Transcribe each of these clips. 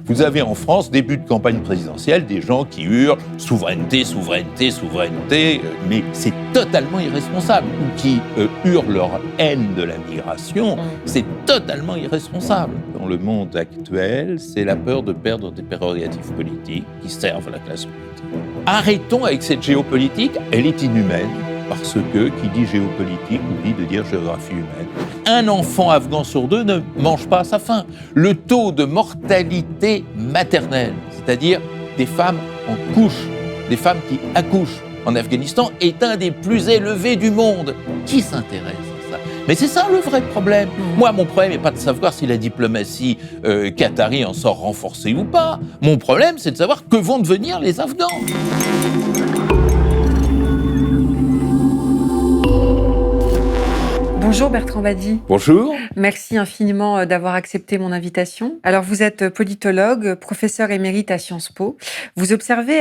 Vous avez en France, début de campagne présidentielle, des gens qui hurlent « souveraineté, souveraineté, souveraineté », mais c'est totalement irresponsable. Ou qui hurlent leur haine de la migration, c'est totalement irresponsable. Dans le monde actuel, c'est la peur de perdre des prérogatives politiques qui servent à la classe politique. Arrêtons avec cette géopolitique, elle est inhumaine. Parce que, qui dit géopolitique, oublie de dire géographie humaine. Un enfant afghan sur 2 ne mange pas à sa faim. Le taux de mortalité maternelle, c'est-à-dire des femmes en couche, des femmes qui accouchent en Afghanistan, est un des plus élevés du monde. Qui s'intéresse à ça ? Mais c'est ça le vrai problème. Moi, mon problème n'est pas de savoir si la diplomatie qatari en sort renforcée ou pas. Mon problème, c'est de savoir que vont devenir les Afghans. Bonjour Bertrand Badi. Bonjour. Merci infiniment d'avoir accepté mon invitation. Alors vous êtes politologue, professeur émérite à Sciences Po. Vous observez,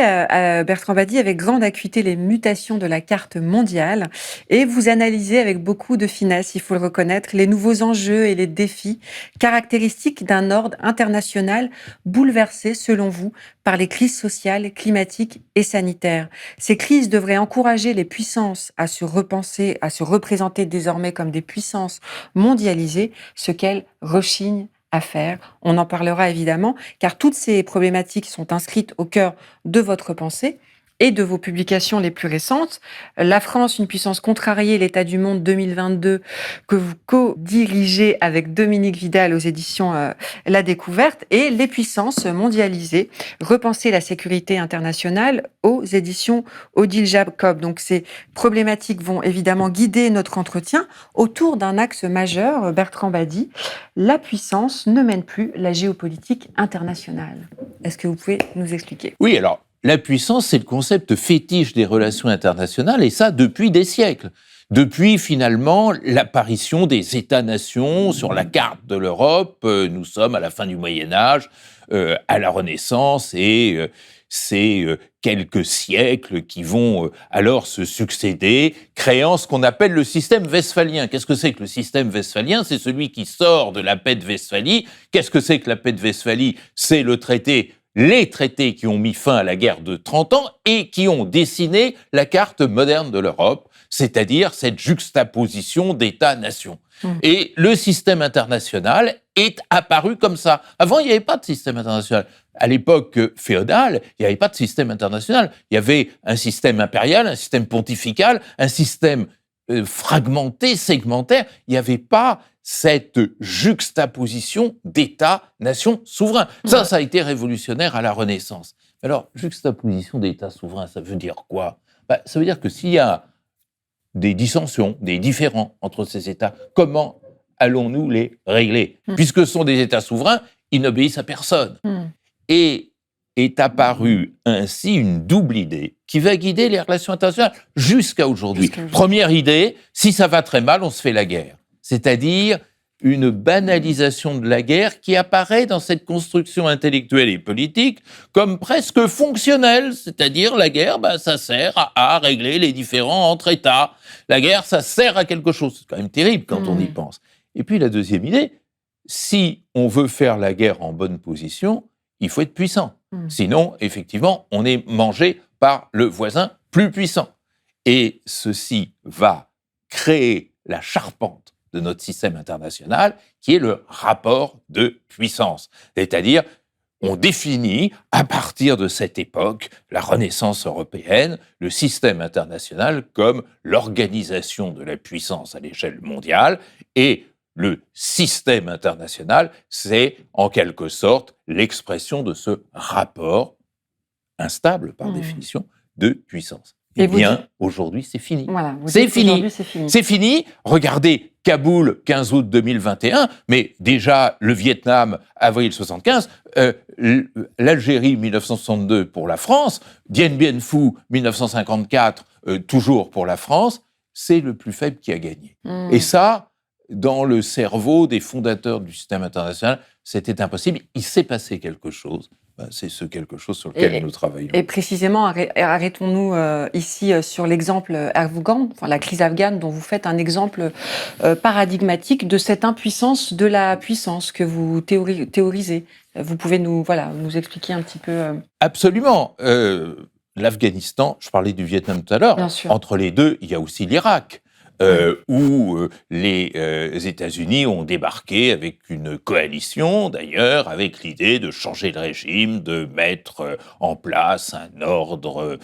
Bertrand Badi, avec grande acuité les mutations de la carte mondiale et vous analysez avec beaucoup de finesse, il faut le reconnaître, les nouveaux enjeux et les défis caractéristiques d'un ordre international bouleversé, selon vous, par les crises sociales, climatiques et sanitaires. Ces crises devraient encourager les puissances à se repenser, à se représenter désormais comme des puissances mondialisées, ce qu'elles rechignent à faire. On en parlera évidemment, car toutes ces problématiques sont inscrites au cœur de votre pensée et de vos publications les plus récentes. La France, une puissance contrariée, l'état du monde 2022, que vous co-dirigez avec Dominique Vidal aux éditions La Découverte, et les puissances mondialisées, repenser la sécurité internationale aux éditions Odile Jacob. Donc ces problématiques vont évidemment guider notre entretien autour d'un axe majeur, Bertrand Badi. La puissance ne mène plus la géopolitique internationale. Est-ce que vous pouvez nous expliquer ? Oui, alors, la puissance, c'est le concept fétiche des relations internationales, et ça depuis des siècles. Depuis, finalement, l'apparition des États-nations sur la carte de l'Europe, nous sommes à la fin du Moyen-Âge, à la Renaissance, et ces quelques siècles qui vont alors se succéder, créant ce qu'on appelle le système westphalien. Qu'est-ce que c'est que le système westphalien ? C'est celui qui sort de la paix de Westphalie. Qu'est-ce que c'est que la paix de Westphalie ? C'est les traités qui ont mis fin à la guerre de 30 ans et qui ont dessiné la carte moderne de l'Europe, c'est-à-dire cette juxtaposition d'États-nations. Et le système international est apparu comme ça. Avant, il n'y avait pas de système international. À l'époque féodale, il n'y avait pas de système international. Il y avait un système impérial, un système pontifical, un système fragmenté, segmentaire. Il n'y avait pas cette juxtaposition d'États-nations souverains. Ça a été révolutionnaire à la Renaissance. Alors, juxtaposition d'États souverains, ça veut dire quoi ? Ça veut dire que s'il y a des dissensions, des différends entre ces États, comment allons-nous les régler ? Puisque ce sont des États souverains, ils n'obéissent à personne. Et est apparue ainsi une double idée qui va guider les relations internationales jusqu'à aujourd'hui. Première idée, si ça va très mal, on se fait la guerre. C'est-à-dire une banalisation de la guerre qui apparaît dans cette construction intellectuelle et politique comme presque fonctionnelle. C'est-à-dire la guerre, ça sert à régler les différends entre États. La guerre, ça sert à quelque chose. C'est quand même terrible quand on y pense. Et puis la deuxième idée, si on veut faire la guerre en bonne position, il faut être puissant. Sinon, effectivement, on est mangé par le voisin plus puissant. Et ceci va créer la charpente de notre système international, qui est le rapport de puissance. C'est-à-dire, on définit, à partir de cette époque, la Renaissance européenne, le système international comme l'organisation de la puissance à l'échelle mondiale, et le système international, c'est en quelque sorte l'expression de ce rapport instable, par définition, de puissance. Eh bien, aujourd'hui, c'est fini. Voilà, c'est fini. C'est fini. Regardez Kaboul, 15 août 2021, mais déjà le Vietnam, avril 75, l'Algérie, 1962 pour la France, Dien Bien Phu, 1954, toujours pour la France, c'est le plus faible qui a gagné. Et ça, dans le cerveau des fondateurs du système international, c'était impossible. Il s'est passé quelque chose. C'est ce quelque chose sur lequel nous travaillons. Et précisément, arrêtons-nous ici sur l'exemple afghan, enfin la crise afghane, dont vous faites un exemple paradigmatique de cette impuissance de la puissance que vous théorisez. Vous pouvez nous expliquer un petit peu. Absolument. L'Afghanistan, je parlais du Vietnam tout à l'heure, entre les deux, il y a aussi l'Irak. Où les États-Unis ont débarqué avec une coalition, d'ailleurs, avec l'idée de changer le régime, de mettre en place un ordre,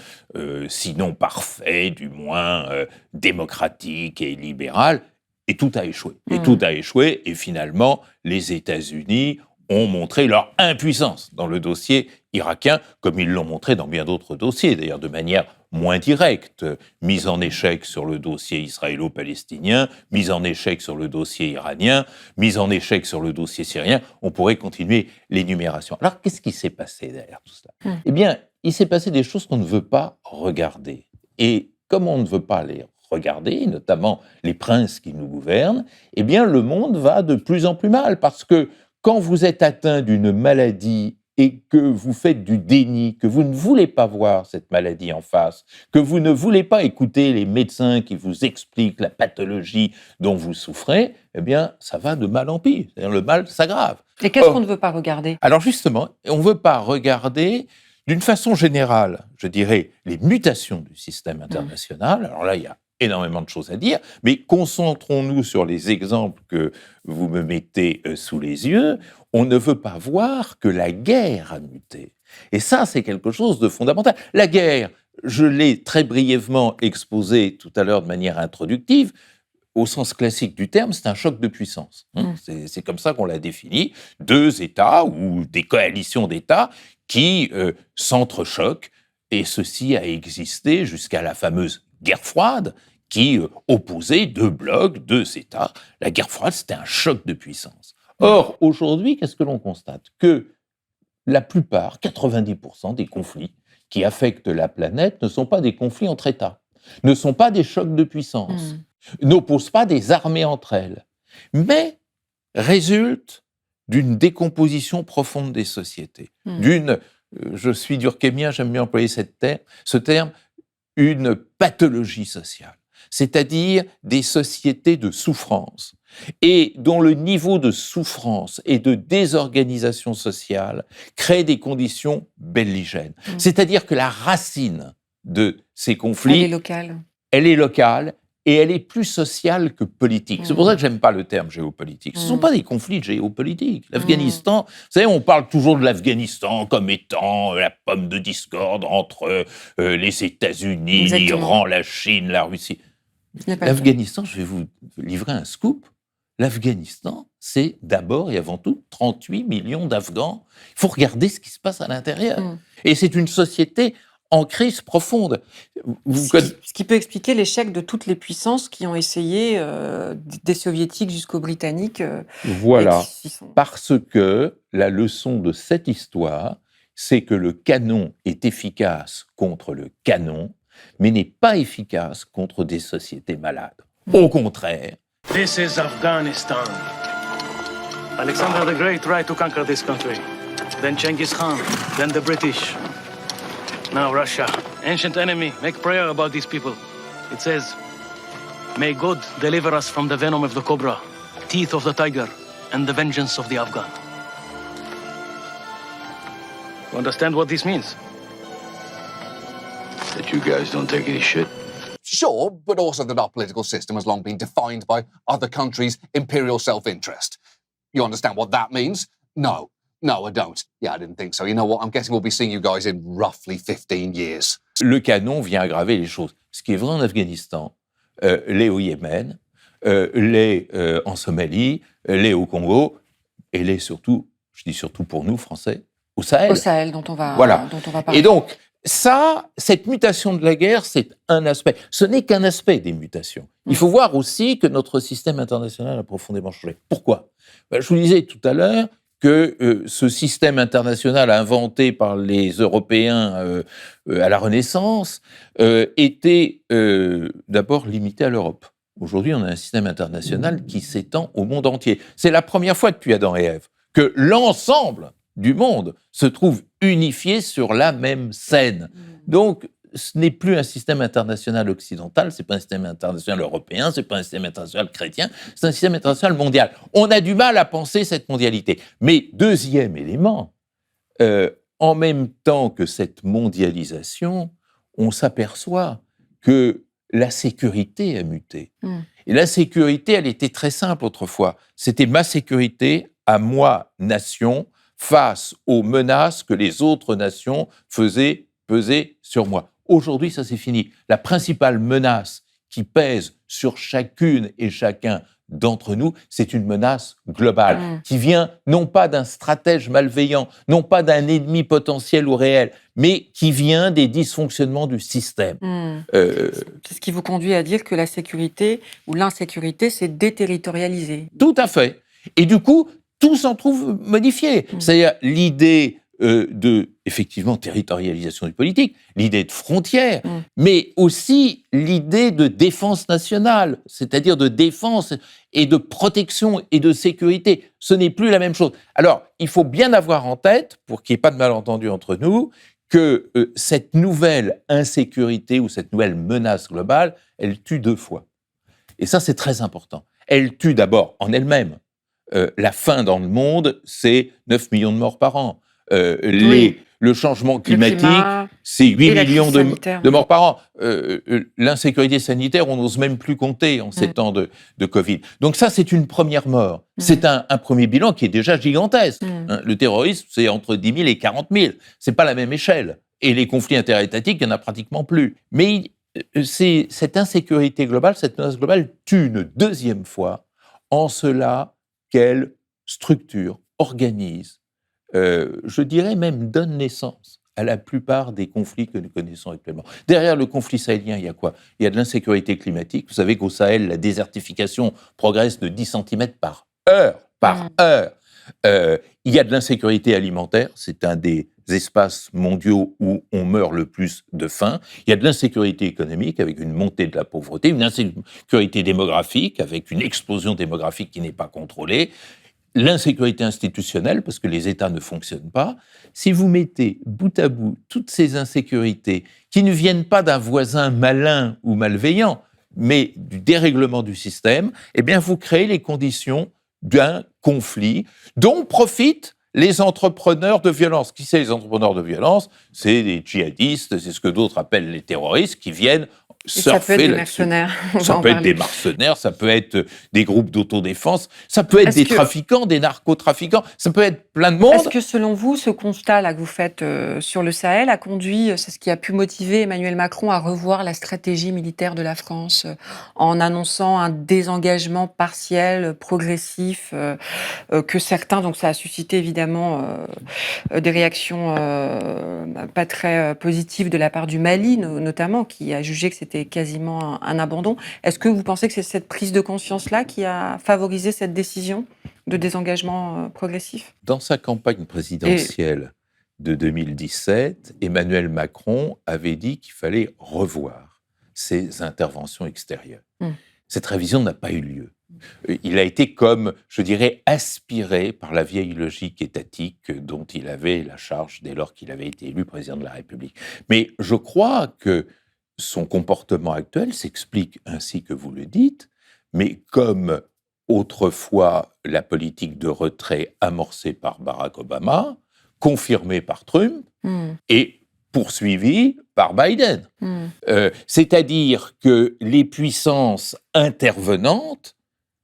sinon parfait, du moins démocratique et libéral, et tout a échoué. Et tout a échoué, et finalement, les États-Unis ont montré leur impuissance dans le dossier irakien, comme ils l'ont montré dans bien d'autres dossiers, d'ailleurs de manière moins directe, mise en échec sur le dossier israélo-palestinien, mise en échec sur le dossier iranien, mise en échec sur le dossier syrien. On pourrait continuer l'énumération. Alors, qu'est-ce qui s'est passé derrière tout cela ? Eh bien, il s'est passé des choses qu'on ne veut pas regarder. Et comme on ne veut pas les regarder, notamment les princes qui nous gouvernent, eh bien, le monde va de plus en plus mal, parce que quand vous êtes atteint d'une maladie et que vous faites du déni, que vous ne voulez pas voir cette maladie en face, que vous ne voulez pas écouter les médecins qui vous expliquent la pathologie dont vous souffrez, eh bien, ça va de mal en pire. C'est-à-dire, le mal s'aggrave. Et qu'est-ce qu'on ne veut pas regarder ? Alors justement, on ne veut pas regarder, d'une façon générale, je dirais, les mutations du système international. Alors là, il y a énormément de choses à dire, mais concentrons-nous sur les exemples que vous me mettez sous les yeux. On ne veut pas voir que la guerre a muté. Et ça, c'est quelque chose de fondamental. La guerre, je l'ai très brièvement exposé tout à l'heure de manière introductive, au sens classique du terme, c'est un choc de puissance. C'est comme ça qu'on l'a défini. Deux États ou des coalitions d'États qui s'entrechoquent, et ceci a existé jusqu'à la fameuse guerre froide, qui opposait deux blocs, deux États. La guerre froide, c'était un choc de puissance. Or, aujourd'hui, qu'est-ce que l'on constate ? Que la plupart, 90% des conflits qui affectent la planète ne sont pas des conflits entre États, ne sont pas des chocs de puissance, n'opposent pas des armées entre elles, mais résultent d'une décomposition profonde des sociétés, je suis durkheimien, j'aime bien employer ce terme, une pathologie sociale. C'est-à-dire des sociétés de souffrance, et dont le niveau de souffrance et de désorganisation sociale crée des conditions belligènes. C'est-à-dire que la racine de ces conflits, elle est locale, et elle est plus sociale que politique. C'est pour ça que j'aime pas le terme géopolitique. Ce ne sont pas des conflits géopolitiques. L'Afghanistan, vous savez, on parle toujours de l'Afghanistan comme étant la pomme de discorde entre les États-Unis, l'Iran, la Chine, la Russie. L'Afghanistan, je vais vous livrer un scoop. L'Afghanistan, c'est d'abord et avant tout 38 millions d'Afghans. Il faut regarder ce qui se passe à l'intérieur. Et c'est une société en crise profonde. Ce qui peut expliquer l'échec de toutes les puissances qui ont essayé, des soviétiques jusqu'aux britanniques. Voilà, parce que la leçon de cette histoire, c'est que le canon est efficace contre le canon, mais n'est pas efficace contre des sociétés malades. Au contraire. This is Afghanistan. Alexander the Great tried to conquer this country. Then Genghis Khan, then the British. Now Russia, ancient enemy, make prayer about these people. It says, may God deliver us from the venom of the cobra, teeth of the tiger, and the vengeance of the Afghan. You understand what this means? That you guys don't take any shit? Sure, but also that our political system has long been defined by other countries' imperial self-interest. You understand what that means? No, I don't. Yeah, I didn't think so. You know what? I'm guessing we'll be seeing you guys in roughly 15 years. Le canon vient aggraver les choses. Ce qui est vrai en Afghanistan, l'est au Yémen, l'est en Somalie, l'est au Congo, et l'est surtout, je dis surtout pour nous, Français, au Sahel. Au Sahel, dont on va parler. Et donc, cette mutation de la guerre, c'est un aspect. Ce n'est qu'un aspect des mutations. Il faut voir aussi que notre système international a profondément changé. Pourquoi ? Je vous disais tout à l'heure que ce système international inventé par les Européens à la Renaissance était d'abord limité à l'Europe. Aujourd'hui, on a un système international qui s'étend au monde entier. C'est la première fois depuis Adam et Ève que l'ensemble du monde se trouve unifié sur la même scène. Donc, ce n'est plus un système international occidental, c'est pas un système international européen, c'est pas un système international chrétien, c'est un système international mondial. On a du mal à penser cette mondialité. Mais deuxième élément, en même temps que cette mondialisation, on s'aperçoit que la sécurité a muté. Et la sécurité, elle était très simple autrefois. C'était ma sécurité à moi, nation, face aux menaces que les autres nations faisaient peser sur moi. Aujourd'hui, ça c'est fini. La principale menace qui pèse sur chacune et chacun d'entre nous, c'est une menace globale qui vient non pas d'un stratège malveillant, non pas d'un ennemi potentiel ou réel, mais qui vient des dysfonctionnements du système. C'est ce qui vous conduit à dire que la sécurité ou l'insécurité, c'est déterritorialisé. Tout à fait. Et du coup, tout s'en trouve modifié. C'est-à-dire l'idée de, effectivement, territorialisation du politique, l'idée de frontières, mais aussi l'idée de défense nationale, c'est-à-dire de défense et de protection et de sécurité. Ce n'est plus la même chose. Alors, il faut bien avoir en tête, pour qu'il n'y ait pas de malentendu entre nous, que cette nouvelle insécurité ou cette nouvelle menace globale, elle tue deux fois. Et ça, c'est très important. Elle tue d'abord en elle-même. La faim dans le monde, c'est 9 millions de morts par an. Le changement climatique, c'est 8 millions de morts par an. L'insécurité sanitaire, on n'ose même plus compter en ces temps de Covid. Donc ça, c'est une première mort. C'est un premier bilan qui est déjà gigantesque. Le terrorisme, c'est entre 10 000 et 40 000. C'est pas la même échelle. Et les conflits interétatiques, il n'y en a pratiquement plus. Mais c'est cette insécurité globale, cette menace globale tue une deuxième fois en cela qu'elle structure, organise, je dirais même donne naissance à la plupart des conflits que nous connaissons actuellement. Derrière le conflit sahélien, il y a quoi ? Il y a de l'insécurité climatique. Vous savez qu'au Sahel, la désertification progresse de 10 cm par heure. Il y a de l'insécurité alimentaire. C'est un des espaces mondiaux où on meurt le plus de faim. Il y a de l'insécurité économique avec une montée de la pauvreté, une insécurité démographique avec une explosion démographique qui n'est pas contrôlée, l'insécurité institutionnelle parce que les États ne fonctionnent pas. Si vous mettez bout à bout toutes ces insécurités qui ne viennent pas d'un voisin malin ou malveillant, mais du dérèglement du système, eh bien vous créez les conditions d'un conflit dont profitent les entrepreneurs de violence. Qui c'est les entrepreneurs de violence ? C'est les djihadistes, c'est ce que d'autres appellent les terroristes qui viennent surfer. Ça peut être des mercenaires. Ça peut être des mercenaires, ça peut être des groupes d'autodéfense, ça peut être des trafiquants, des narcotrafiquants, ça peut être plein de monde. Est-ce que selon vous, ce constat-là que vous faites sur le Sahel a conduit, c'est ce qui a pu motiver Emmanuel Macron à revoir la stratégie militaire de la France en annonçant un désengagement partiel, progressif, que certains, donc ça a suscité évidemment des réactions pas très positives de la part du Mali notamment, qui a jugé que c'était quasiment un abandon. Est-ce que vous pensez que c'est cette prise de conscience-là qui a favorisé cette décision de désengagement progressif ? Dans sa campagne présidentielle de 2017, Emmanuel Macron avait dit qu'il fallait revoir ses interventions extérieures. Cette révision n'a pas eu lieu. Il a été comme, je dirais, aspiré par la vieille logique étatique dont il avait la charge dès lors qu'il avait été élu président de la République. Mais je crois que son comportement actuel s'explique ainsi que vous le dites, mais comme autrefois la politique de retrait amorcée par Barack Obama, confirmée par Trump et poursuivie par Biden. C'est-à-dire que les puissances intervenantes,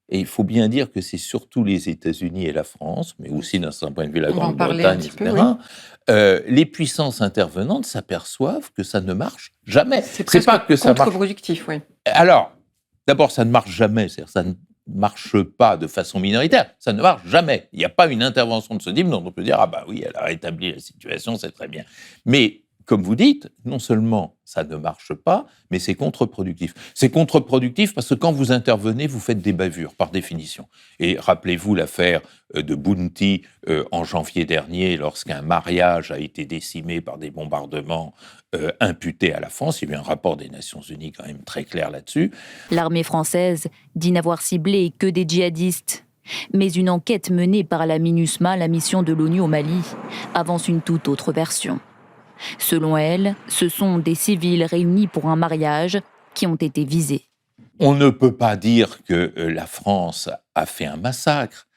et il faut bien dire que c'est surtout les États-Unis et la France, mais aussi d'un certain point de vue la Grande-Bretagne, etc., les puissances intervenantes s'aperçoivent que ça ne marche jamais. C'est pas que ça marche. Contre-productif, oui. Alors, d'abord, ça ne marche jamais, c'est-à-dire ça ne marche pas de façon minoritaire, ça ne marche jamais. Il n'y a pas une intervention de ce type dont on peut dire « Ah bah oui, elle a rétabli la situation, c'est très bien ». Mais comme vous dites, non seulement ça ne marche pas, mais c'est contre-productif. C'est contre-productif parce que quand vous intervenez, vous faites des bavures, par définition. Et rappelez-vous l'affaire de Bounty en janvier dernier, lorsqu'un mariage a été décimé par des bombardements imputés à la France. Il y a eu un rapport des Nations Unies quand même très clair là-dessus. L'armée française dit n'avoir ciblé que des djihadistes. Mais une enquête menée par la MINUSMA, la mission de l'ONU au Mali, avance une toute autre version. Selon elle, ce sont des civils réunis pour un mariage qui ont été visés. On ne peut pas dire que la France a fait un massacre,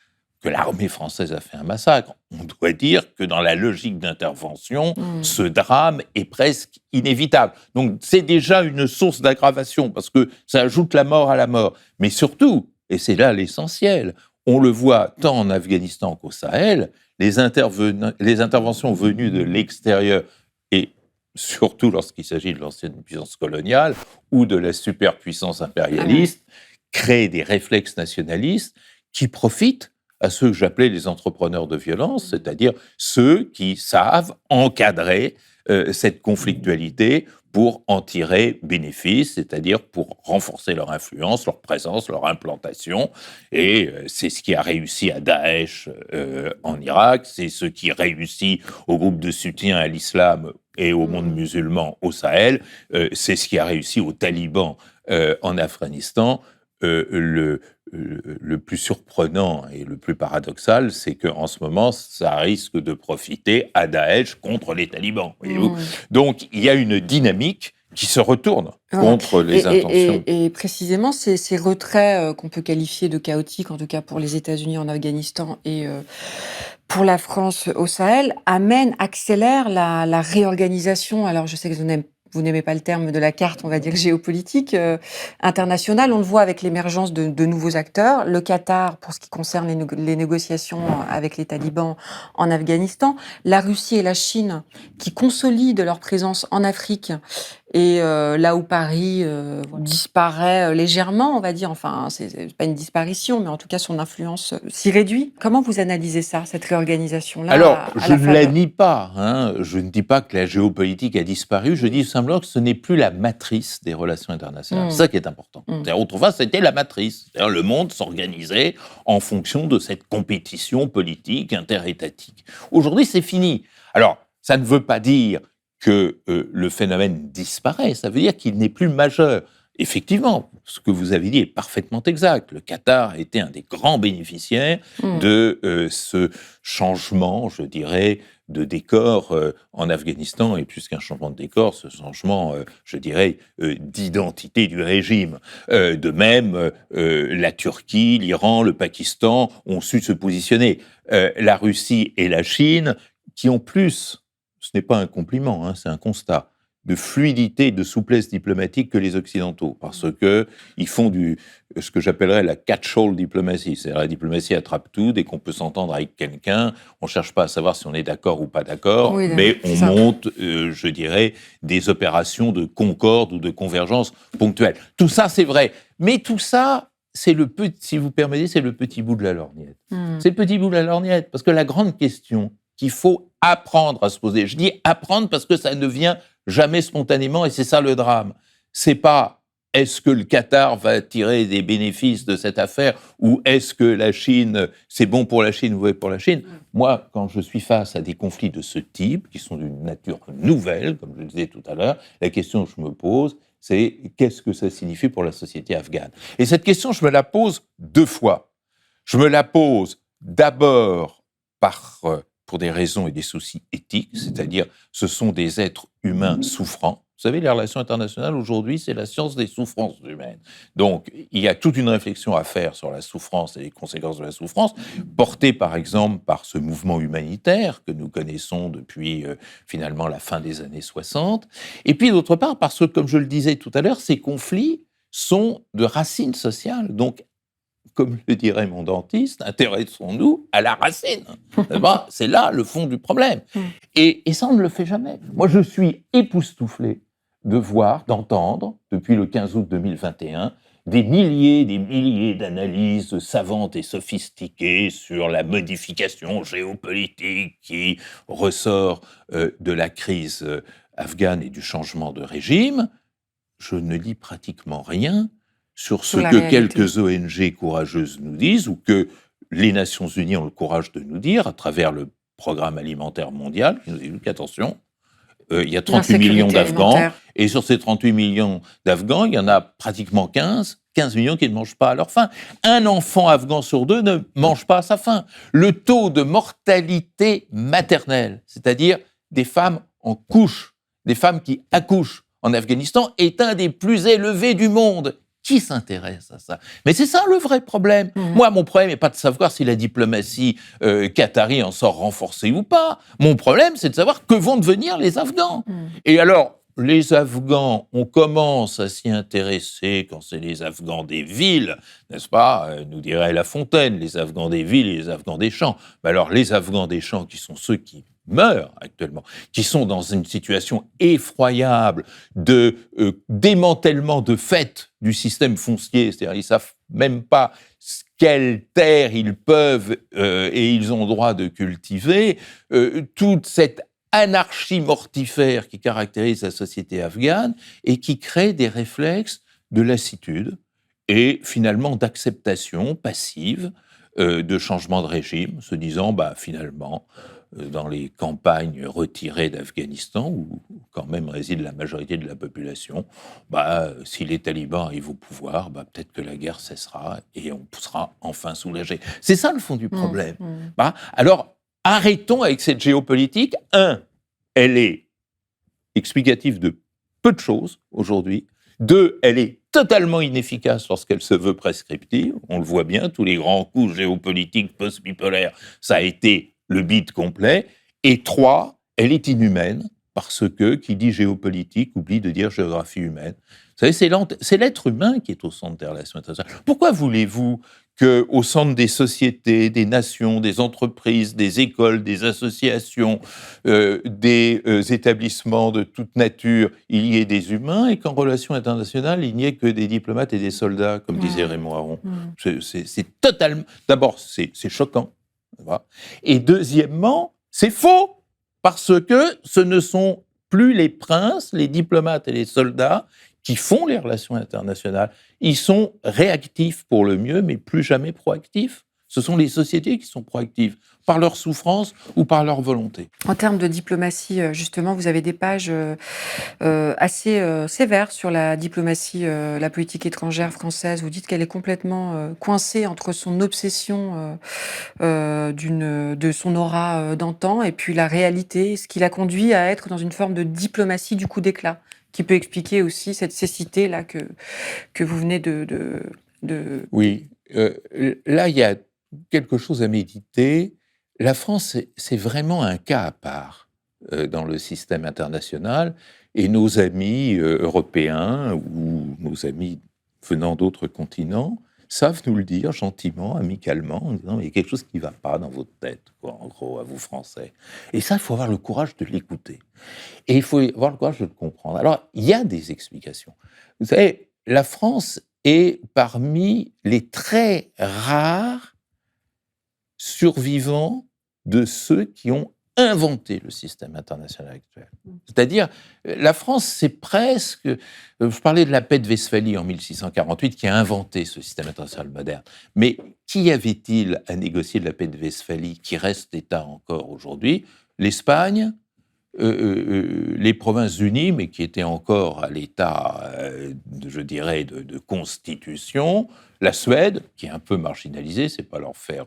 que l'armée française a fait un massacre. On doit dire que dans la logique d'intervention, ce drame est presque inévitable. Donc c'est déjà une source d'aggravation, parce que ça ajoute la mort à la mort. Mais surtout, et c'est là l'essentiel, on le voit tant en Afghanistan qu'au Sahel, les interventions venues de l'extérieur, et surtout lorsqu'il s'agit de l'ancienne puissance coloniale ou de la superpuissance impérialiste, créent des réflexes nationalistes qui profitent à ceux que j'appelais les entrepreneurs de violence, c'est-à-dire ceux qui savent encadrer cette conflictualité pour en tirer bénéfice, c'est-à-dire pour renforcer leur influence, leur présence, leur implantation. Et c'est ce qui a réussi à Daesh en Irak, c'est ce qui réussit au groupe de soutien à l'islam et au monde musulman au Sahel, c'est ce qui a réussi aux talibans en Afghanistan. Le plus surprenant et le plus paradoxal, c'est qu'en ce moment, ça risque de profiter à Daesh contre les talibans. Voyez-vous. Donc, il y a une dynamique qui se retourne contre les intentions. Et précisément, ces retraits qu'on peut qualifier de chaotiques, en tout cas pour les États-Unis en Afghanistan et pour la France au Sahel, accélèrent la réorganisation. Alors, je sais que vous n'aimez pas le terme de la carte, on va dire géopolitique internationale. On le voit avec l'émergence de nouveaux acteurs. Le Qatar, pour ce qui concerne les négociations avec les talibans en Afghanistan. La Russie et la Chine, qui consolident leur présence en Afrique. Et là où Paris disparaît légèrement, on va dire, enfin, c'est pas une disparition, mais en tout cas, son influence s'y réduit. Comment vous analysez ça, cette réorganisation-là? Alors, je ne la nie pas. Je ne dis pas que la géopolitique a disparu. Je dis simplement que ce n'est plus la matrice des relations internationales. C'est ça qui est important. Autrefois, c'était la matrice. C'est-à-dire, le monde s'organisait en fonction de cette compétition politique interétatique. Aujourd'hui, c'est fini. Alors, ça ne veut pas dire que le phénomène disparaît, ça veut dire qu'il n'est plus majeur. Effectivement, ce que vous avez dit est parfaitement exact. Le Qatar a été un des grands bénéficiaires de ce changement, je dirais, de décor en Afghanistan, et plus qu'un changement de décor, ce changement, je dirais, d'identité du régime. De même, la Turquie, l'Iran, le Pakistan ont su se positionner. La Russie et la Chine, qui ont plus, ce n'est pas un compliment, c'est un constat, de fluidité et de souplesse diplomatique que les Occidentaux, parce qu'ils font ce que j'appellerais la catch-all diplomatie, c'est-à-dire la diplomatie attrape-tout. Dès qu'on peut s'entendre avec quelqu'un, on ne cherche pas à savoir si on est d'accord ou pas d'accord, mais on monte, je dirais, des opérations de concorde ou de convergence ponctuelle. Tout ça, c'est vrai, mais tout ça, si vous permettez, c'est le petit bout de la lorgnette. C'est le petit bout de la lorgnette, parce que la grande question qu'il faut apprendre à se poser, je dis apprendre parce que ça ne vient jamais spontanément, et c'est ça le drame. C'est pas est-ce que le Qatar va tirer des bénéfices de cette affaire, ou est-ce que la Chine, c'est bon pour la Chine ou mauvais pour la Chine. Moi, quand je suis face à des conflits de ce type, qui sont d'une nature nouvelle, comme je le disais tout à l'heure, la question que je me pose, c'est qu'est-ce que ça signifie pour la société afghane? Et cette question, je me la pose deux fois. Je me la pose d'abord pour des raisons et des soucis éthiques, c'est-à-dire ce sont des êtres humains souffrants. Vous savez, les relations internationales, aujourd'hui, c'est la science des souffrances humaines. Donc, il y a toute une réflexion à faire sur la souffrance et les conséquences de la souffrance, portée par exemple par ce mouvement humanitaire que nous connaissons depuis finalement la fin des années 60. Et puis d'autre part, parce que, comme je le disais tout à l'heure, ces conflits sont de racines sociales. Donc, comme le dirait mon dentiste, intéressons-nous à la racine. C'est là le fond du problème. Et ça, on ne le fait jamais. Moi, je suis époustouflé de voir, d'entendre, depuis le 15 août 2021, des milliers d'analyses savantes et sophistiquées sur la modification géopolitique qui ressort de la crise afghane et du changement de régime, je ne lis pratiquement rien sur ce la que réalité. quelques ONG courageuses nous disent ou que les Nations Unies ont le courage de nous dire à travers le programme alimentaire mondial, qui nous dit qu'attention, il y a 38 millions L'insécurité d'Afghans, alimentaire. et sur ces 38 millions d'Afghans, il y en a pratiquement 15 millions qui ne mangent pas à leur faim. Un enfant afghan sur 2 ne mange pas à sa faim. Le taux de mortalité maternelle, c'est-à-dire des femmes en couche, des femmes qui accouchent en Afghanistan, est un des plus élevés du monde. Qui s'intéresse à ça? Mais c'est ça le vrai problème. Moi, mon problème n'est pas de savoir si la diplomatie qatari en sort renforcée ou pas. Mon problème, c'est de savoir que vont devenir les Afghans. Et alors, les Afghans, on commence à s'y intéresser quand c'est les Afghans des villes, n'est-ce pas? Nous dirait La Fontaine, les Afghans des villes et les Afghans des champs. Mais alors, les Afghans des champs, qui sont ceux qui meurent actuellement, qui sont dans une situation effroyable de démantèlement de fait du système foncier, c'est-à-dire ils ne savent même pas quelle terre ils peuvent et ils ont le droit de cultiver, toute cette anarchie mortifère qui caractérise la société afghane et qui crée des réflexes de lassitude et finalement d'acceptation passive de changement de régime, se disant finalement dans les campagnes retirées d'Afghanistan, où quand même réside la majorité de la population, si les talibans arrivent au pouvoir, peut-être que la guerre cessera et on sera enfin soulagé. C'est ça le fond du problème. Alors, arrêtons avec cette géopolitique. Elle est explicative de peu de choses aujourd'hui. 2, elle est totalement inefficace lorsqu'elle se veut prescriptive. On le voit bien, tous les grands coups géopolitiques post-bipolaires, ça a été le bide complet. Et 3, elle est inhumaine, parce que qui dit géopolitique oublie de dire géographie humaine. Vous savez, c'est l'être humain qui est au centre des relations internationales. Pourquoi voulez-vous qu'au centre des sociétés, des nations, des entreprises, des écoles, des associations, des établissements de toute nature, il y ait des humains et qu'en relations internationales, il n'y ait que des diplomates et des soldats, comme disait Raymond Aron? C'est totalement... D'abord, c'est choquant. Et deuxièmement, c'est faux, parce que ce ne sont plus les princes, les diplomates et les soldats qui font les relations internationales. Ils sont réactifs pour le mieux, mais plus jamais proactifs. Ce sont les sociétés qui sont proactives, par leur souffrance ou par leur volonté. En termes de diplomatie, justement, vous avez des pages assez sévères sur la diplomatie, la politique étrangère française. Vous dites qu'elle est complètement coincée entre son obsession de son aura d'antan et puis la réalité, ce qui l'a conduit à être dans une forme de diplomatie du coup d'éclat, qui peut expliquer aussi cette cécité-là que vous venez de... Oui, là, il y a quelque chose à méditer. La France, c'est vraiment un cas à part dans le système international, et nos amis européens ou nos amis venant d'autres continents savent nous le dire gentiment, amicalement, en disant « il y a quelque chose qui ne va pas dans votre tête, quoi, en gros, à vous Français ». Et ça, il faut avoir le courage de l'écouter. Et il faut avoir le courage de le comprendre. Alors, il y a des explications. Vous savez, la France est parmi les très rares survivants de ceux qui ont inventé le système international actuel. C'est-à-dire, la France, c'est presque... Je parlais de la paix de Westphalie en 1648, qui a inventé ce système international moderne. Mais qui avait-il à négocier de la paix de Westphalie, qui reste État encore aujourd'hui? L'Espagne, les Provinces-Unies, mais qui étaient encore à l'état, je dirais, de constitution, la Suède, qui est un peu marginalisée, c'est pas leur faire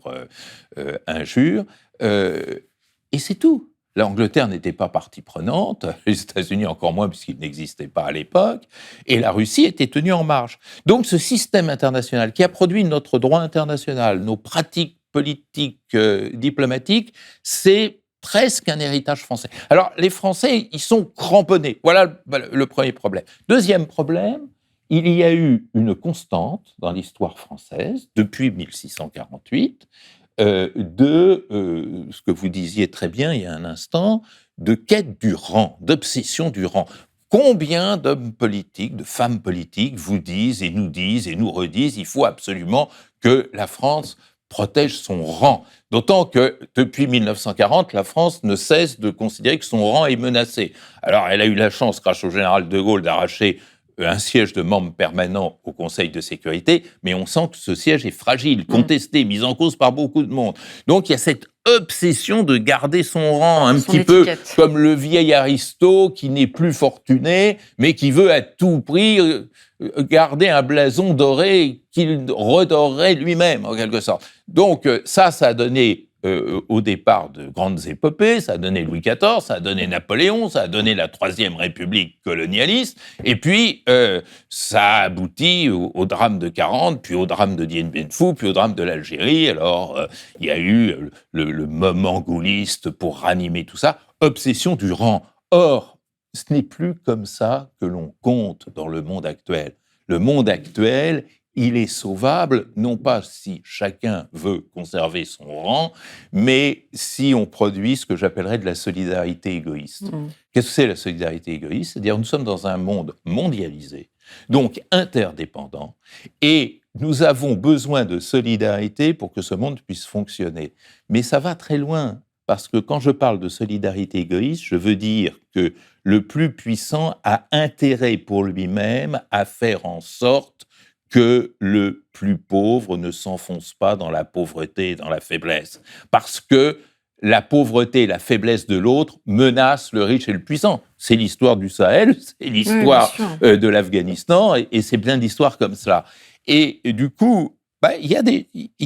injure, et c'est tout. L'Angleterre n'était pas partie prenante, les États-Unis encore moins, puisqu'ils n'existaient pas à l'époque, et la Russie était tenue en marge. Donc ce système international qui a produit notre droit international, nos pratiques politiques, diplomatiques, c'est presque un héritage français. Alors, les Français, ils sont cramponnés. Voilà le premier problème. Deuxième problème, il y a eu une constante dans l'histoire française, depuis 1648, ce que vous disiez très bien il y a un instant, de quête du rang, d'obsession du rang. Combien d'hommes politiques, de femmes politiques vous disent et nous redisent, il faut absolument que la France protège son rang. D'autant que, depuis 1940, la France ne cesse de considérer que son rang est menacé. Alors, elle a eu la chance, grâce au général de Gaulle, d'arracher un siège de membre permanent au Conseil de sécurité, mais on sent que ce siège est fragile, contesté, mis en cause par beaucoup de monde. Donc, il y a cette obsession de garder son rang, un petit peu comme le vieil aristo qui n'est plus fortuné, mais qui veut à tout prix garder un blason doré qu'il redorerait lui-même, en quelque sorte. Donc, ça a donné au départ de grandes épopées, ça a donné Louis XIV, ça a donné Napoléon, ça a donné la Troisième République colonialiste, et puis ça a abouti au drame de 40, puis au drame de Dien Bien Phu, puis au drame de l'Algérie. Alors, il y a eu le moment gaulliste pour ranimer tout ça, obsession du rang. Or, ce n'est plus comme ça que l'on compte dans le monde actuel. Le monde actuel, il est sauvable, non pas si chacun veut conserver son rang, mais si on produit ce que j'appellerais de la solidarité égoïste. Qu'est-ce que c'est la solidarité égoïste? C'est-à-dire nous sommes dans un monde mondialisé, donc interdépendant, et nous avons besoin de solidarité pour que ce monde puisse fonctionner. Mais ça va très loin, parce que quand je parle de solidarité égoïste, je veux dire que le plus puissant a intérêt pour lui-même à faire en sorte que le plus pauvre ne s'enfonce pas dans la pauvreté et dans la faiblesse. Parce que la pauvreté et la faiblesse de l'autre menacent le riche et le puissant. C'est l'histoire du Sahel, c'est l'histoire de l'Afghanistan, et c'est plein d'histoires comme cela. Et du coup, il y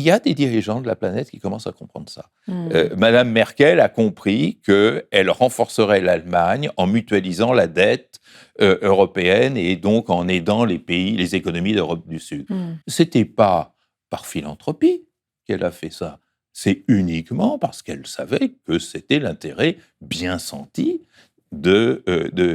a des dirigeants de la planète qui commencent à comprendre ça. Madame Merkel a compris qu'elle renforcerait l'Allemagne en mutualisant la dette européenne et donc en aidant les économies d'Europe du Sud. C'était pas par philanthropie qu'elle a fait ça. C'est uniquement parce qu'elle savait que c'était l'intérêt bien senti de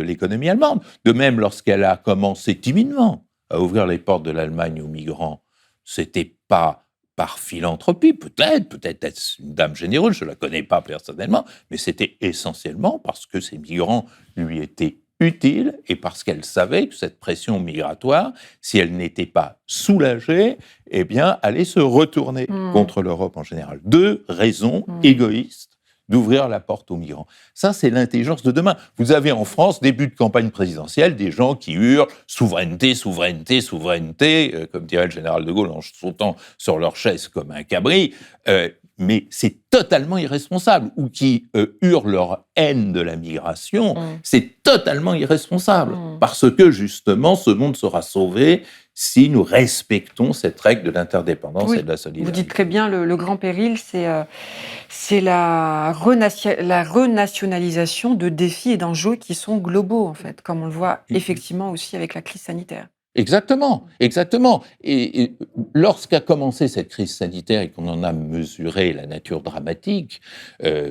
l'économie allemande. De même, lorsqu'elle a commencé timidement à ouvrir les portes de l'Allemagne aux migrants, c'était pas par philanthropie, peut-être est-ce une dame généreuse, je la connais pas personnellement, mais c'était essentiellement parce que ces migrants lui étaient utiles et parce qu'elle savait que cette pression migratoire, si elle n'était pas soulagée, eh bien, allait se retourner contre l'Europe en général. 2 raisons égoïstes d'ouvrir la porte aux migrants. Ça, c'est l'intelligence de demain. Vous avez en France, début de campagne présidentielle, des gens qui hurlent « souveraineté, souveraineté, souveraineté », comme dirait le général de Gaulle en sautant sur leur chaise comme un cabri, mais c'est totalement irresponsable. Ou qui hurlent leur haine de la migration, c'est totalement irresponsable. Parce que, justement, ce monde sera sauvé si nous respectons cette règle de l'interdépendance et de la solidarité. Vous dites très bien, le grand péril, c'est la renationalisation de défis et d'enjeux qui sont globaux, en fait, comme on le voit effectivement aussi avec la crise sanitaire. Exactement, exactement. Et lorsqu'a commencé cette crise sanitaire et qu'on en a mesuré la nature dramatique,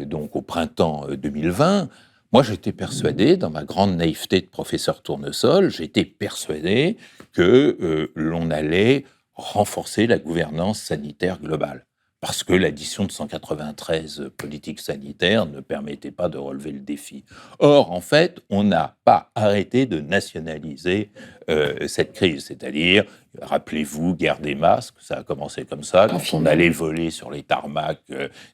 donc au printemps 2020, moi j'étais persuadé, dans ma grande naïveté de professeur tournesol, j'étais persuadé que l'on allait renforcer la gouvernance sanitaire globale. Parce que l'addition de 193 politiques sanitaires ne permettait pas de relever le défi. Or, en fait, on n'a pas arrêté de nationaliser cette crise. C'est-à-dire, rappelez-vous, guerre des masques, ça a commencé comme ça, quand on allait voler sur les tarmacs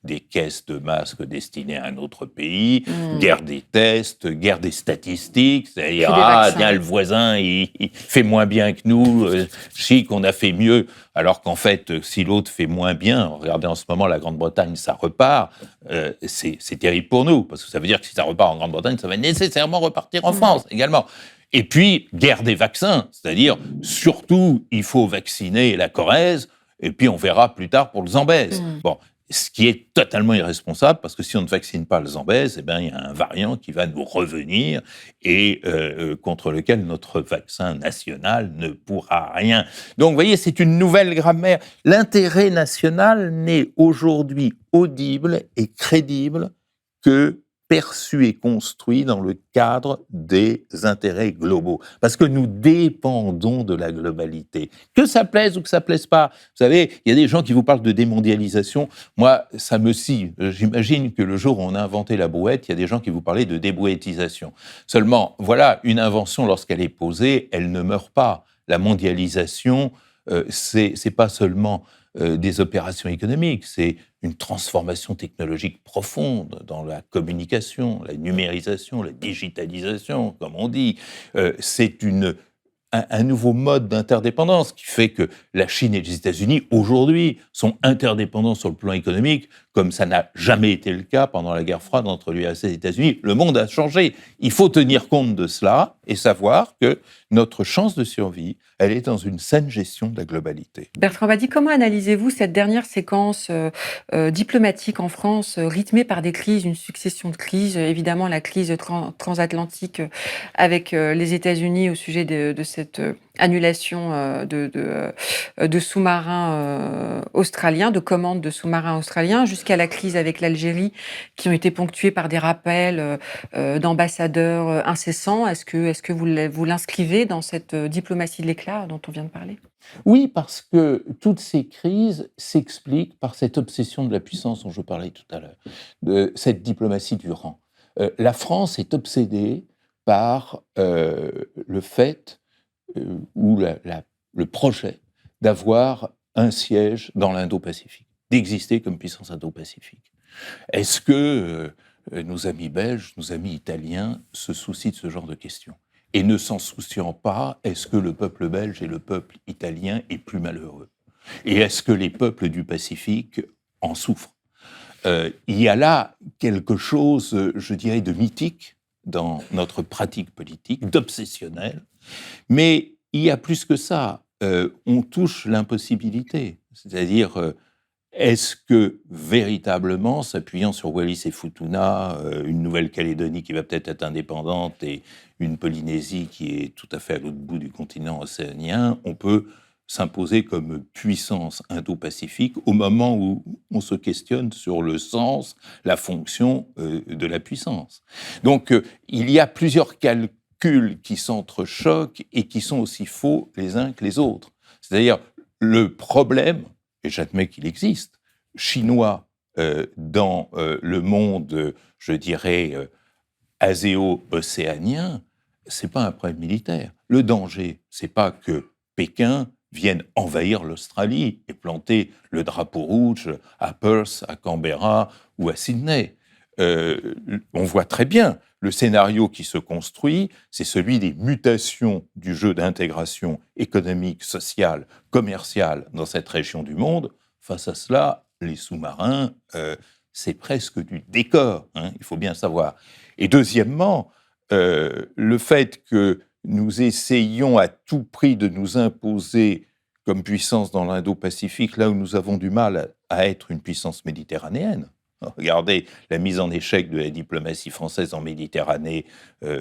des caisses de masques destinées à un autre pays, guerre des tests, guerre des statistiques, c'est-à-dire, bien, le voisin, il fait moins bien que nous, chic, on a fait mieux, alors qu'en fait, si l'autre fait moins bien, regardez en ce moment, la Grande-Bretagne, ça repart, c'est terrible pour nous, parce que ça veut dire que si ça repart en Grande-Bretagne, ça va nécessairement repartir en France également. Et puis, guerre des vaccins, c'est-à-dire, surtout, il faut vacciner la Corrèze, et puis on verra plus tard pour le Zambèze. Bon, ce qui est totalement irresponsable, parce que si on ne vaccine pas le Zambèze, eh bien, il y a un variant qui va nous revenir et contre lequel notre vaccin national ne pourra rien. Donc, vous voyez, c'est une nouvelle grammaire. L'intérêt national n'est aujourd'hui audible et crédible que perçu et construit dans le cadre des intérêts globaux. Parce que nous dépendons de la globalité. Que ça plaise ou que ça plaise pas. Vous savez, il y a des gens qui vous parlent de démondialisation. Moi, ça me scie. J'imagine que le jour où on a inventé la brouette, il y a des gens qui vous parlaient de débrouettisation. Seulement, voilà, une invention, lorsqu'elle est posée, elle ne meurt pas. La mondialisation, c'est pas seulement des opérations économiques. C'est une transformation technologique profonde dans la communication, la numérisation, la digitalisation, comme on dit. C'est un nouveau mode d'interdépendance qui fait que la Chine et les États-Unis, aujourd'hui, sont interdépendants sur le plan économique, comme ça n'a jamais été le cas pendant la guerre froide entre l'URSS et les États-Unis. Le monde a changé. Il faut tenir compte de cela et savoir que notre chance de survie, elle est dans une saine gestion de la globalité. Bertrand Badi, comment analysez-vous cette dernière séquence diplomatique en France, rythmée par des crises, une succession de crises, évidemment la crise transatlantique avec les États-Unis au sujet de cette annulation de sous-marins australiens, de commandes de sous-marins australiens, jusqu'à la crise avec l'Algérie, qui ont été ponctuées par des rappels d'ambassadeurs incessants. Est-ce que vous l'inscrivez dans cette diplomatie de l'éclat dont on vient de parler? Oui, parce que toutes ces crises s'expliquent par cette obsession de la puissance dont je parlais tout à l'heure, de cette diplomatie du rang. La France est obsédée par le fait ou le projet d'avoir un siège dans l'Indo-Pacifique, d'exister comme puissance Indo-Pacifique. Est-ce que nos amis belges, nos amis italiens se soucient de ce genre de questions ? Et ne s'en souciant pas, est-ce que le peuple belge et le peuple italien est plus malheureux ? Et est-ce que les peuples du Pacifique en souffrent ? Il y a là quelque chose, je dirais, de mythique dans notre pratique politique, d'obsessionnel, mais il y a plus que ça. On touche l'impossibilité, c'est-à-dire est-ce que véritablement, s'appuyant sur Wallis et Futuna, une Nouvelle-Calédonie qui va peut-être être indépendante et une Polynésie qui est tout à fait à l'autre bout du continent océanien, on peut s'imposer comme puissance indo-pacifique au moment où on se questionne sur le sens, la fonction de la puissance. Donc il y a plusieurs calculs qui s'entrechoquent et qui sont aussi faux les uns que les autres. C'est-à-dire le problème, et j'admets qu'il existe, chinois dans le monde, je dirais, aséo-océanien, c'est pas un problème militaire. Le danger, c'est pas que Pékin vienne envahir l'Australie et planter le drapeau rouge à Perth, à Canberra ou à Sydney. On voit très bien le scénario qui se construit, c'est celui des mutations du jeu d'intégration économique, sociale, commerciale dans cette région du monde. Face à cela, les sous-marins, c'est presque du décor, hein, il faut bien savoir. Et deuxièmement, le fait que nous essayons à tout prix de nous imposer comme puissance dans l'Indo-Pacifique, là où nous avons du mal à être une puissance méditerranéenne. Regardez la mise en échec de la diplomatie française en Méditerranée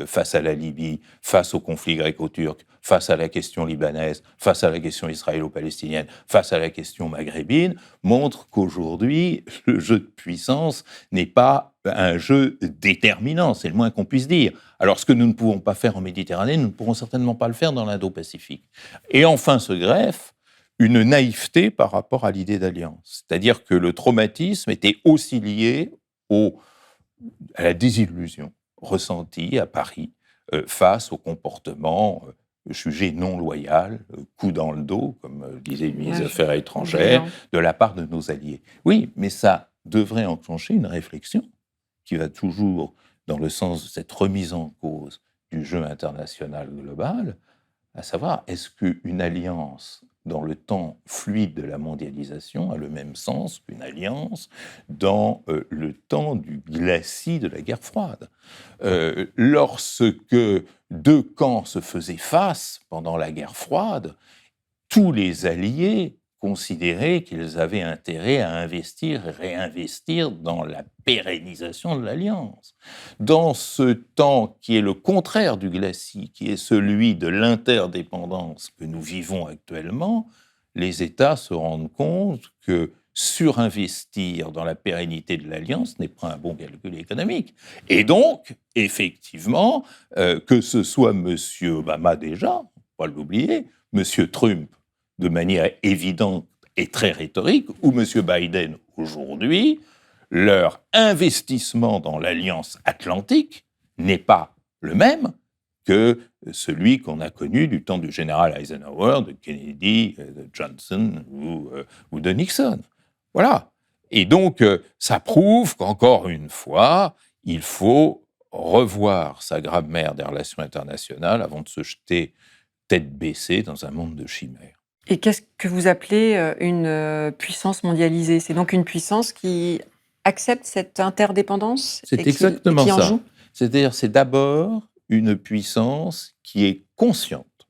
face à la Libye, face au conflit gréco-turc, face à la question libanaise, face à la question israélo-palestinienne, face à la question maghrébine, montre qu'aujourd'hui, le jeu de puissance n'est pas un jeu déterminant, c'est le moins qu'on puisse dire. Alors, ce que nous ne pouvons pas faire en Méditerranée, nous ne pourrons certainement pas le faire dans l'Indo-Pacifique. Et enfin se greffe une naïveté par rapport à l'idée d'alliance. C'est-à-dire que le traumatisme était aussi lié à la désillusion ressentie à Paris face au comportement jugé non loyal, coup dans le dos, comme disait le ministre des Affaires étrangères, de la part de nos alliés. Oui, mais ça devrait enclencher une réflexion qui va toujours dans le sens de cette remise en cause du jeu international global, à savoir, est-ce qu'une alliance dans le temps fluide de la mondialisation a le même sens qu'une alliance dans le temps du glacis de la guerre froide. Lorsque deux camps se faisaient face pendant la guerre froide, tous les alliés considéraient qu'ils avaient intérêt à investir et réinvestir dans la pérennisation de l'alliance. Dans ce temps qui est le contraire du glacis, qui est celui de l'interdépendance que nous vivons actuellement, les États se rendent compte que surinvestir dans la pérennité de l'alliance n'est pas un bon calcul économique. Et donc, effectivement, que ce soit M. Obama déjà, pas l'oublier, M. Trump de manière évidente et très rhétorique, ou M. Biden aujourd'hui, leur investissement dans l'Alliance atlantique n'est pas le même que celui qu'on a connu du temps du général Eisenhower, de Kennedy, de Johnson ou de Nixon. Voilà. Et donc, ça prouve qu'encore une fois, il faut revoir sa grammaire des relations internationales avant de se jeter tête baissée dans un monde de chimères. Et qu'est-ce que vous appelez une puissance mondialisée? C'est donc une puissance qui accepte cette interdépendance et C'est exactement qui en ça. joue? C'est-à-dire, c'est d'abord une puissance qui est consciente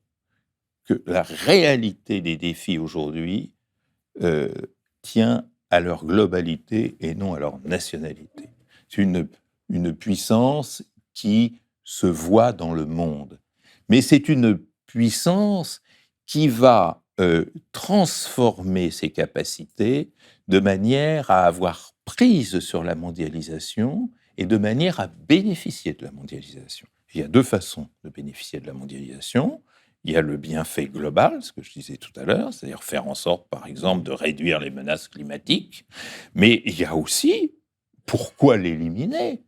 que la réalité des défis aujourd'hui tient à leur globalité et non à leur nationalité. C'est une puissance qui se voit dans le monde. Mais c'est une puissance qui va transformer ses capacités de manière à avoir prise sur la mondialisation et de manière à bénéficier de la mondialisation. Il y a deux façons de bénéficier de la mondialisation. Il y a le bienfait global, ce que je disais tout à l'heure, c'est-à-dire faire en sorte, par exemple, de réduire les menaces climatiques. Mais il y a aussi, pourquoi l'éliminer,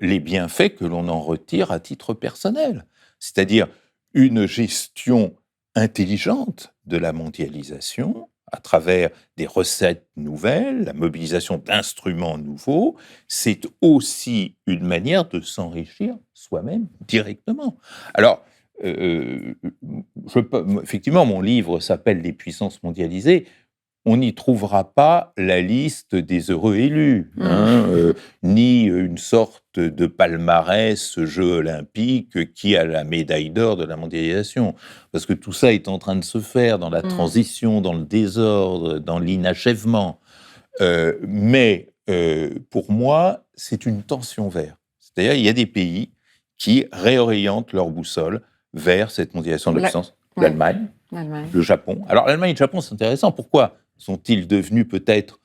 les bienfaits que l'on en retire à titre personnel. C'est-à-dire une gestion intelligente de la mondialisation à travers des recettes nouvelles, la mobilisation d'instruments nouveaux, c'est aussi une manière de s'enrichir soi-même directement. Alors, effectivement, mon livre s'appelle « Les puissances mondialisées ». On n'y trouvera pas la liste des heureux élus, ni une sorte de palmarès Jeux olympiques qui a la médaille d'or de la mondialisation. Parce que tout ça est en train de se faire dans la transition, dans le désordre, dans l'inachèvement. Mais pour moi, c'est une tension vers. C'est-à-dire il y a des pays qui réorientent leur boussole vers cette mondialisation de la puissance. L'Allemagne, le Japon. Alors l'Allemagne et le Japon, c'est intéressant. Pourquoi sont-ils devenus peut-être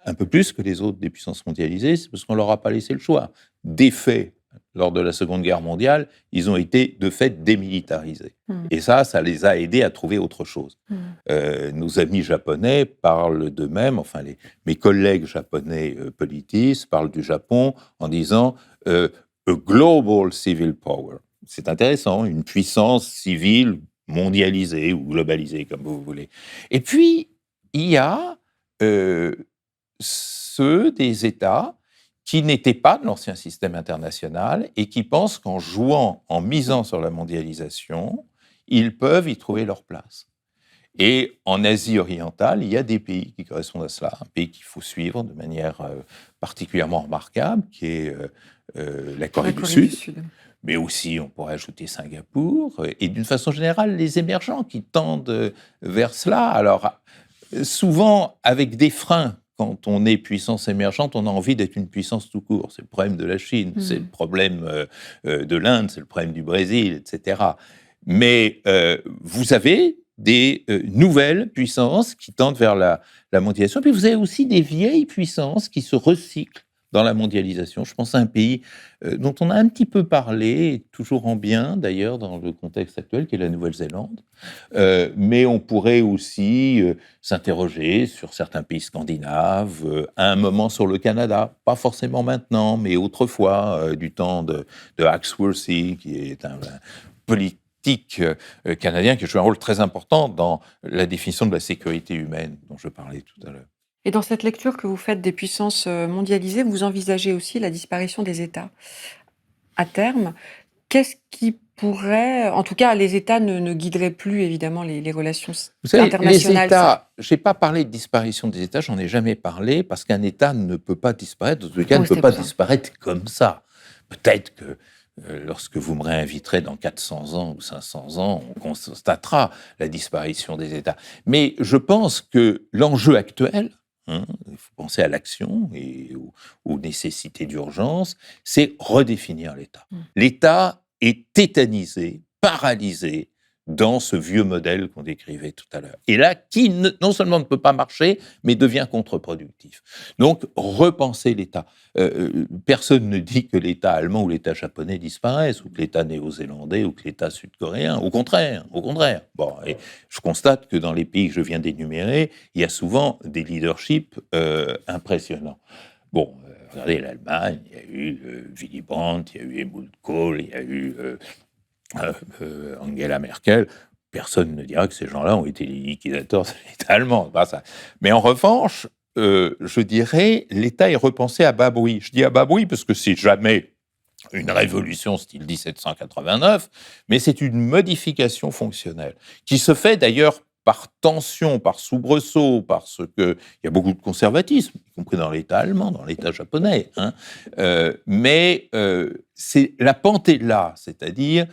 un peu plus que les autres des puissances mondialisées? C'est parce qu'on ne leur a pas laissé le choix. Des faits, lors de la Seconde Guerre mondiale, ils ont été de fait démilitarisés. Et ça les a aidés à trouver autre chose. Nos amis japonais parlent d'eux-mêmes, enfin mes collègues japonais politistes parlent du Japon en disant a global civil power. C'est intéressant, une puissance civile mondialisée ou globalisée, comme vous voulez. Et puis, il y a ceux des États qui n'étaient pas de l'ancien système international et qui pensent qu'en jouant, en misant sur la mondialisation, ils peuvent y trouver leur place. Et en Asie orientale, il y a des pays qui correspondent à cela, un pays qu'il faut suivre de manière particulièrement remarquable, qui est la Corée du Sud. Mais aussi, on pourrait ajouter Singapour, et d'une façon générale, les émergents qui tendent vers cela. Alors, souvent, avec des freins, quand on est puissance émergente, on a envie d'être une puissance tout court. C'est le problème de la Chine, c'est le problème de l'Inde, c'est le problème du Brésil, etc. Mais vous avez des nouvelles puissances qui tendent vers la mondialisation. Puis vous avez aussi des vieilles puissances qui se recyclent dans la mondialisation. Je pense à un pays dont on a un petit peu parlé, toujours en bien d'ailleurs dans le contexte actuel, qui est la Nouvelle-Zélande. Mais on pourrait aussi s'interroger sur certains pays scandinaves, à un moment sur le Canada, pas forcément maintenant, mais autrefois, du temps de Axworthy, qui est un politique canadien qui a joué un rôle très important dans la définition de la sécurité humaine dont je parlais tout à l'heure. Et dans cette lecture que vous faites des puissances mondialisées, vous envisagez aussi la disparition des États. À terme, qu'est-ce qui pourrait... En tout cas, les États ne guideraient plus, évidemment, les relations internationales. Les États, je n'ai pas parlé de disparition des États, j'en ai jamais parlé, parce qu'un État ne peut pas disparaître, en tout cas, ne peut pas disparaître comme ça. Peut-être que lorsque vous me réinviterez dans 400 ans ou 500 ans, on constatera la disparition des États. Mais je pense que l'enjeu actuel, il faut penser à l'action et aux nécessités d'urgence, c'est redéfinir l'État. L'État est tétanisé, paralysé dans ce vieux modèle qu'on décrivait tout à l'heure. Et là, qui non seulement ne peut pas marcher, mais devient contre-productif. Donc, repenser l'État. Personne ne dit que l'État allemand ou l'État japonais disparaissent, ou que l'État néo-zélandais, ou que l'État sud-coréen. Au contraire. Bon, et je constate que dans les pays que je viens d'énumérer, il y a souvent des leaderships impressionnants. Bon, regardez l'Allemagne, il y a eu Willy Brandt, il y a eu Helmut Kohl, il y a eu Angela Merkel, personne ne dira que ces gens-là ont été les liquidateurs de l'État allemand. Pas ça. Mais en revanche, je dirais, l'État est repensé à bas bruit. Je dis à bas bruit parce que c'est jamais une révolution style 1789, mais c'est une modification fonctionnelle qui se fait d'ailleurs par tension, par soubresaut, parce qu'il y a beaucoup de conservatisme, y compris dans l'État allemand, dans l'État japonais. Mais la pente est là, c'est-à-dire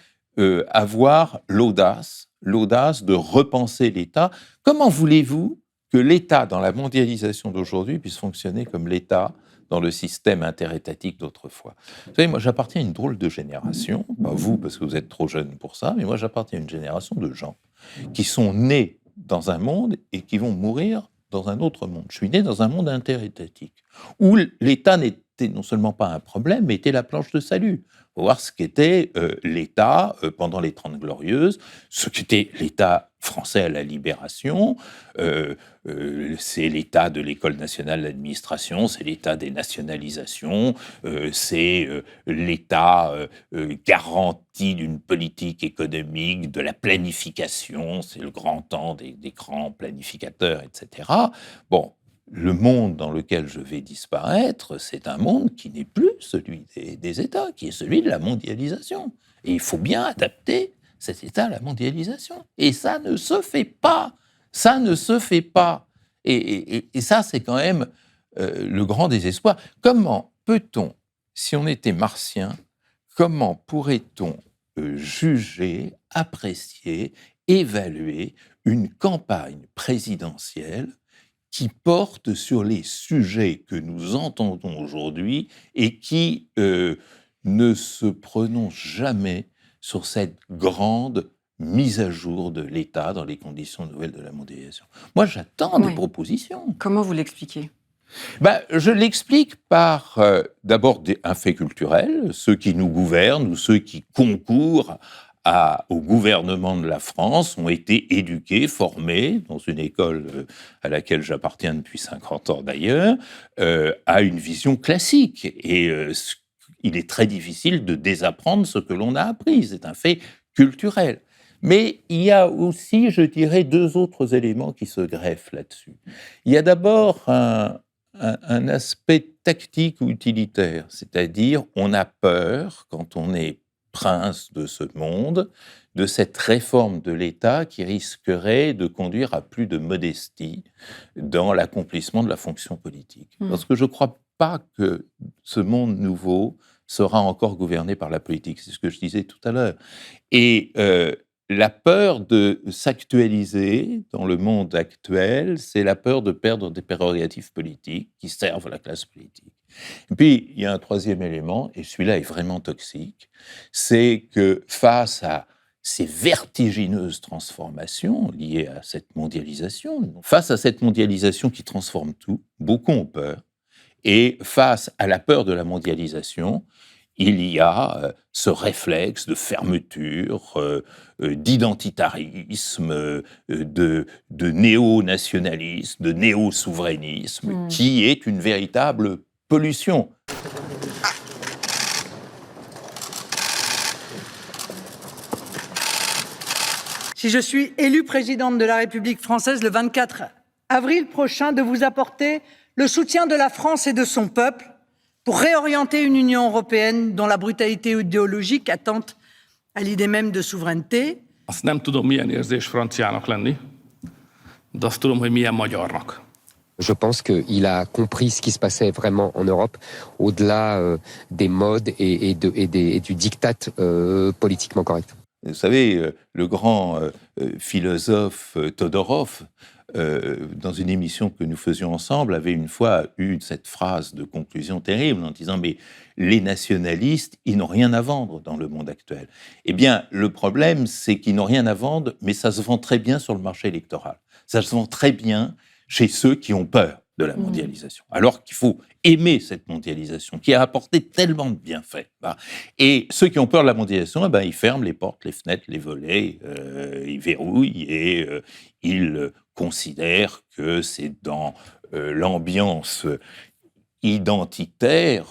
avoir l'audace de repenser l'État. Comment voulez-vous que l'État, dans la mondialisation d'aujourd'hui, puisse fonctionner comme l'État dans le système interétatique d'autrefois? Vous savez, moi, j'appartiens à une drôle de génération, pas vous, parce que vous êtes trop jeune pour ça, mais moi, j'appartiens à une génération de gens qui sont nés dans un monde et qui vont mourir dans un autre monde. Je suis né dans un monde interétatique, où l'État n'était non seulement pas un problème, mais était la planche de salut. Il faut voir ce qu'était l'État pendant les 30 Glorieuses, ce qu'était l'État français à la Libération, c'est l'État de l'École nationale d'administration, c'est l'État des nationalisations, c'est l'État garanti d'une politique économique, de la planification, c'est le grand temps des grands planificateurs, etc. Bon, le monde dans lequel je vais disparaître, c'est un monde qui n'est plus celui des États, qui est celui de la mondialisation. Et il faut bien adapter cet État à la mondialisation. Et ça ne se fait pas. Ça ne se fait pas. Et ça, c'est quand même le grand désespoir. Comment peut-on, si on était martien, comment pourrait-on juger, apprécier, évaluer une campagne présidentielle qui porte sur les sujets que nous entendons aujourd'hui et qui ne se prononcent jamais sur cette grande mise à jour de l'État dans les conditions nouvelles de la mondialisation. Moi, j'attends des propositions. Comment vous l'expliquez ? Je l'explique par, d'abord, un fait culturel. Ceux qui nous gouvernent ou ceux qui concourent au gouvernement de la France ont été éduqués, formés, dans une école à laquelle j'appartiens depuis 50 ans d'ailleurs, à une vision classique. Et il est très difficile de désapprendre ce que l'on a appris. C'est un fait culturel. Mais il y a aussi, je dirais, deux autres éléments qui se greffent là-dessus. Il y a d'abord un aspect tactique ou utilitaire, c'est-à-dire on a peur, quand on est prince de ce monde, de cette réforme de l'État qui risquerait de conduire à plus de modestie dans l'accomplissement de la fonction politique. Parce que je ne crois pas que ce monde nouveau sera encore gouverné par la politique, c'est ce que je disais tout à l'heure. Et la peur de s'actualiser dans le monde actuel, c'est la peur de perdre des prérogatives politiques qui servent à la classe politique. Et puis, il y a un troisième élément, et celui-là est vraiment toxique, c'est que face à ces vertigineuses transformations liées à cette mondialisation, face à cette mondialisation qui transforme tout, beaucoup ont peur, et face à la peur de la mondialisation, il y a ce réflexe de fermeture, d'identitarisme, de néo-nationalisme, de néo-souverainisme, qui est une véritable pollution. Si je suis élue présidente de la République française le 24 avril prochain, de vous apporter le soutien de la France et de son peuple pour réorienter une Union européenne dont la brutalité idéologique attente à l'idée même de souveraineté. Azt nem tudom, milyen érzés franciának lenni, de azt tudom, hogy milyen magyarnak. Je pense qu'il a compris ce qui se passait vraiment en Europe, au-delà des modes et du diktat politiquement correct. Vous savez, le grand philosophe Todorov, dans une émission que nous faisions ensemble, avait une fois eu cette phrase de conclusion terrible en disant « Mais les nationalistes, ils n'ont rien à vendre dans le monde actuel. » Eh bien, le problème, c'est qu'ils n'ont rien à vendre, mais ça se vend très bien sur le marché électoral. Ça se vend très bien chez ceux qui ont peur de la mondialisation. Alors qu'il faut aimer cette mondialisation qui a apporté tellement de bienfaits. Et ceux qui ont peur de la mondialisation, ils ferment les portes, les fenêtres, les volets, ils verrouillent et ils considèrent que c'est dans l'ambiance identitaire,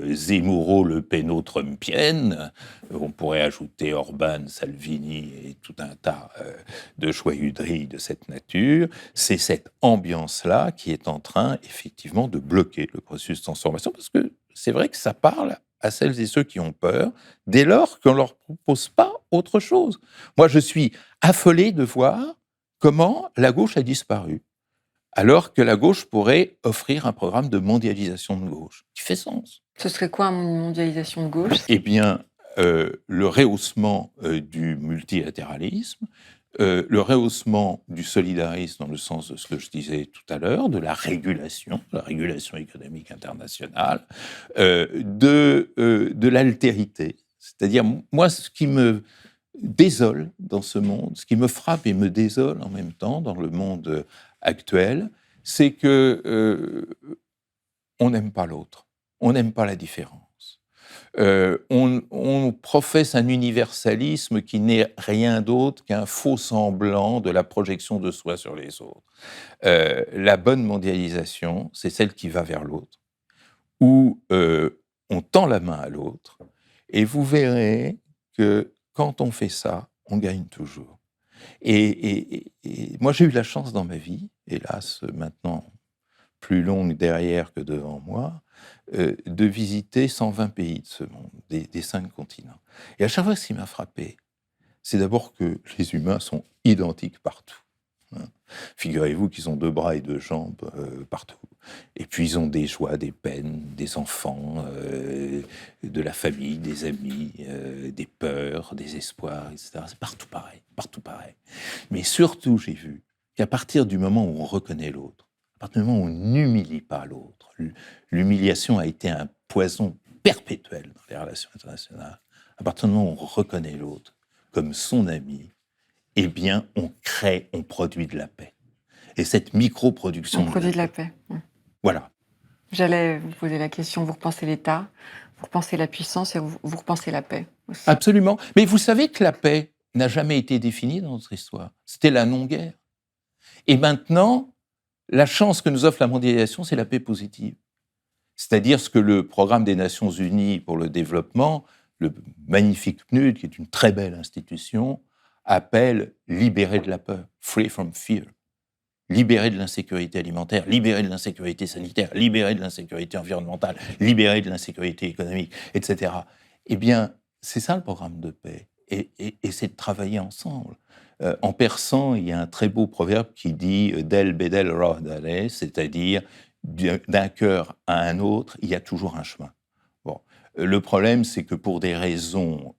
Zemmouro-Le Péno-Trumpienne, on pourrait ajouter Orban, Salvini et tout un tas de joyeuderies de cette nature, c'est cette ambiance-là qui est en train, effectivement, de bloquer le processus de transformation, parce que c'est vrai que ça parle à celles et ceux qui ont peur, dès lors qu'on ne leur propose pas autre chose. Moi, je suis affolé de voir comment la gauche a disparu, alors que la gauche pourrait offrir un programme de mondialisation de gauche, qui fait sens. Ce serait quoi une mondialisation de gauche? Eh bien, le rehaussement du multilatéralisme, le rehaussement du solidarisme dans le sens de ce que je disais tout à l'heure, de la régulation économique internationale, de l'altérité. C'est-à-dire, moi, ce qui me désole dans ce monde, ce qui me frappe et me désole en même temps dans le monde actuel, c'est que on n'aime pas l'autre, on n'aime pas la différence. On professe un universalisme qui n'est rien d'autre qu'un faux semblant de la projection de soi sur les autres. La bonne mondialisation, c'est celle qui va vers l'autre, où on tend la main à l'autre, et vous verrez que quand on fait ça, on gagne toujours. Et moi, j'ai eu la chance dans ma vie, hélas, maintenant plus longue derrière que devant moi, de visiter 120 pays de ce monde, des 5 continents. Et à chaque fois, ce qui m'a frappé, c'est d'abord que les humains sont identiques partout. Hein. Figurez-vous qu'ils ont 2 bras et 2 jambes partout. Et puis, ils ont des joies, des peines, des enfants, de la famille, des amis, des peurs, des espoirs, etc. C'est partout pareil, partout pareil. Mais surtout, j'ai vu qu'à partir du moment où on reconnaît l'autre, à partir du moment où on n'humilie pas l'autre, l'humiliation a été un poison perpétuel dans les relations internationales. À partir du moment où on reconnaît l'autre comme son ami, eh bien, on crée, on produit de la paix. Et cette micro-production... On produit de la paix. Voilà. J'allais vous poser la question, vous repensez l'État, vous repensez la puissance et vous repensez la paix aussi. Absolument. Mais vous savez que la paix n'a jamais été définie dans notre histoire. C'était la non-guerre. Et maintenant, la chance que nous offre la mondialisation, c'est la paix positive. C'est-à-dire ce que le programme des Nations Unies pour le développement, le magnifique PNUD, qui est une très belle institution, appelle « libérer de la peur »,« free from fear », libérer de l'insécurité alimentaire, libérer de l'insécurité sanitaire, libérer de l'insécurité environnementale, libérer de l'insécurité économique, etc. Eh bien, c'est ça le programme de paix, et c'est de travailler ensemble. En persan, il y a un très beau proverbe qui dit « del bedel roh dale », c'est-à-dire d'un cœur à un autre, il y a toujours un chemin. Bon. Le problème, c'est que pour des raisons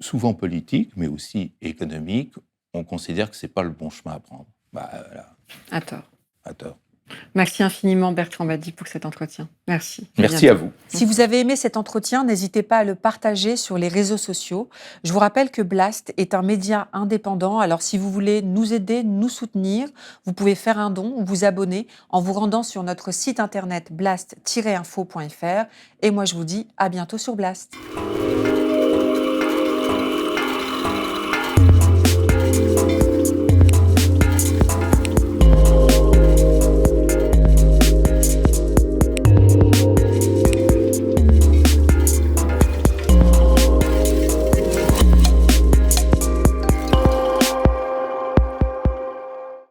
souvent politiques, mais aussi économiques, on considère que ce n'est pas le bon chemin à prendre. Voilà. À tort. À tort. Merci infiniment Bertrand Badi pour cet entretien. Merci. Merci à vous. Si vous avez aimé cet entretien, n'hésitez pas à le partager sur les réseaux sociaux. Je vous rappelle que Blast est un média indépendant. Alors si vous voulez nous aider, nous soutenir, vous pouvez faire un don ou vous abonner en vous rendant sur notre site internet blast-info.fr. Et moi je vous dis à bientôt sur Blast.